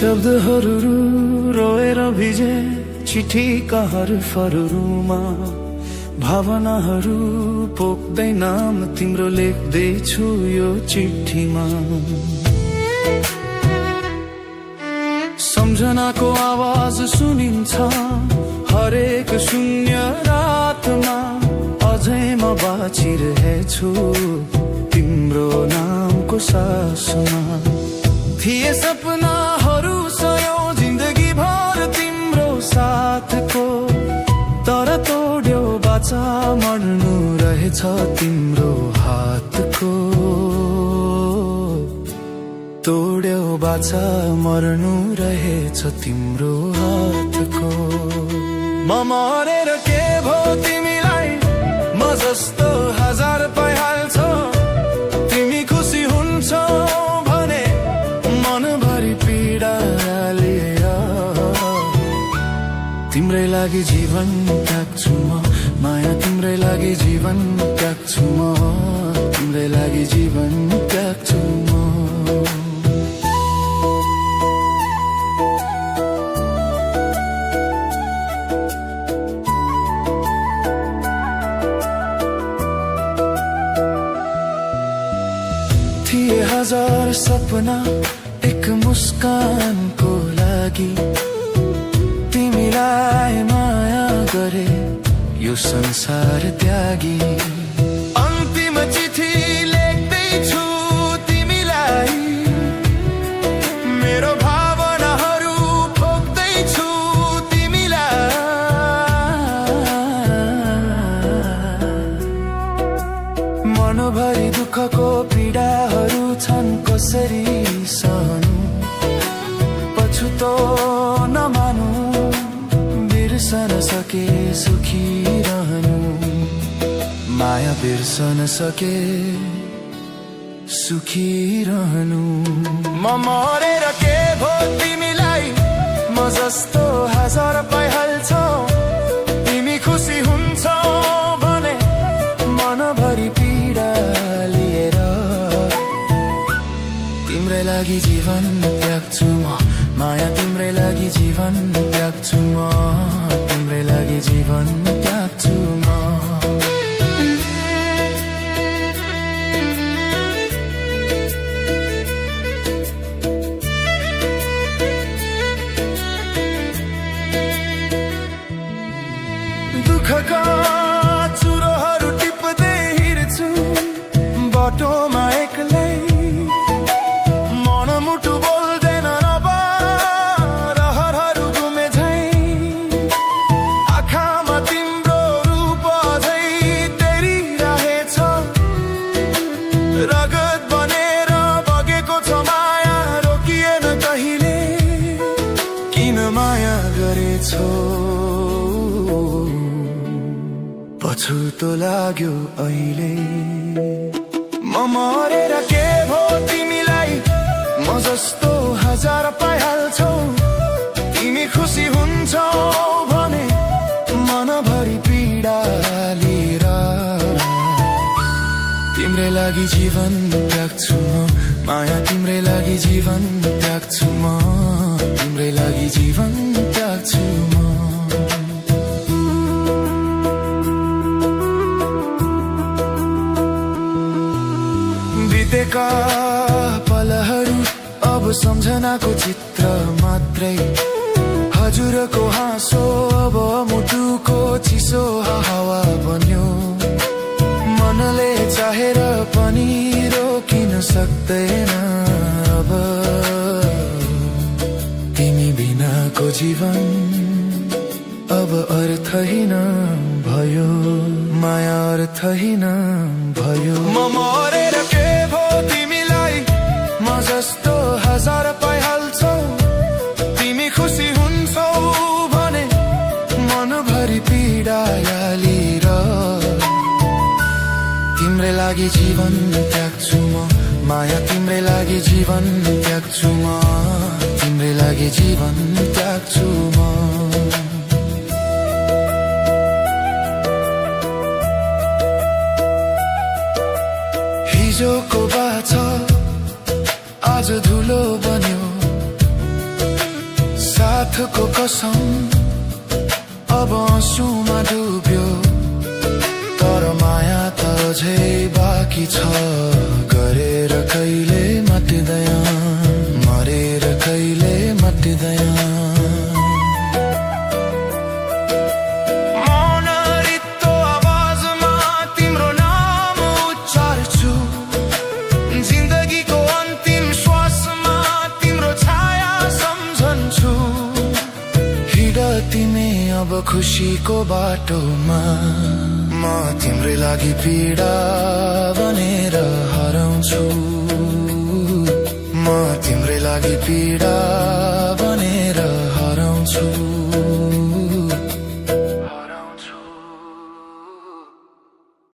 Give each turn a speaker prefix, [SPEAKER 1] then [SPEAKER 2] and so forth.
[SPEAKER 1] शब्दहरू रोएर भिजे चिठीका हरफहरूमा भावनाहरू पोख्दै नाम तिम्रो लेख्दैछु यो चिठीमा। सम्झनाको आवाज सुनिन्छ हरेक शून्य रातमा, अझै म बाँचिरहेछु तिम्रो नामको सासमा। थिए सपनाहरू सयौं जिन्दगी भर तिम्रो साथको, तर तोड्यो बाचा मर्नु रहेछ तिम्रो हातको। तोड्यो बाचा मर्नु रहेछ तिम्रो हातको। म मरेर के भो तिमीलाई, म जस्तो हजार पाइहाल्छौ। तिमी खुसी हुन्छौ भने मनभरि पीडा लिएर तिम्रै लागि जीवन त्याग्छु म। माया तिम्रै लागि जीवन त्याग्छु म, तिम्रै लागि जीवन त्याग्छु म। थिए हजार सपना एक मुस्कानको लागि, तिमीलाई माया गरे यो संसार त्यागी। अन्तिम चिठी लेख्दैछु तिमीलाई, मेरो भावनाहरू पोख्दैछु तिमीलाई। मनभरि दुःखको पीडाहरू छन् कसरी सहनु, पछुतो नमानु, बिर्सन सके सुखी रहनु। माया बिर्सन सके सुखी रहनु। म मरेर के भो तिमीलाई, म जस्तो हजार पाइहाल्छौ। तिमी खुसी हुन्छौ भने मनभरि पीडा लिएर तिम्रै लागि जीवन त्याग्छु म। माया तिम्रै लागि जीवन त्याग्छु म, तिम्रै लागि जीवन त्याग्छु म। दुःखका चुरोहरू टिप्दै हिँड्छु बाटोमा एक्लै, मनमुटु बोल्दैन अब रहरहरू घुमे झै। आँखामा तिम्रो रूप अझै तेरिरहेछ, रगत बनेर बगेको छ माया रोकिएन कहिले। किन माया गरेछौ पछुतो लाग्यो अहिले। म मरेर के भो तिमीलाई, म जस्तो हजार पाइहाल्छौ। तिमी खुसी हुन्छौ भने मनभरि पीडा लिएर तिम्रै लागि जीवन त्याग्छु म। माया तिम्रै लागि जीवन त्याग्छु म, तिम्रै लागि जीवन त्याग्छु म। बितेका पलहरू अब सम्झनाको चित्र मात्रै, हजुरको हाँसो अब मुटुको चिसो हावा बन्यो। मनले चाहेर पनि रोकिन सक्दैन अब, तिमी बिनाको जीवन अब अर्थहीन भयो। माया अर्थहीन भयो। म मरेर के भो तिमीलाई, म जस्तो हजार पाइहाल्छौ। तिमी खुसी हुन्छौ भने मनभरि पीडा लिएर तिम्रै लागि जीवन त्याग्छु म। माया तिम्रै लागि जीवन त्याग्छु म, तिम्रै लागि जीवन त्याग्छु म। हिजोको बाछा आज धुलो बन्यो, को कसम अब आँसुमा डुब्यो, तर माया त अझै बाँकी छ। गरेर कहिले मट्दैन, मरेर कहिले मट्दैन। मौन रित्तो आवाजमा तिम्रो नाम उच्चार्छु, जिन्दगीको अन्तिम श्वासमा तिम्रो छाया सम्झन्छु। हिँड तिमी अब खुसीको बाटोमा, म तिम्रै लागि पीडा बनेर हराउँछु। म तिम्रै लागि पीडा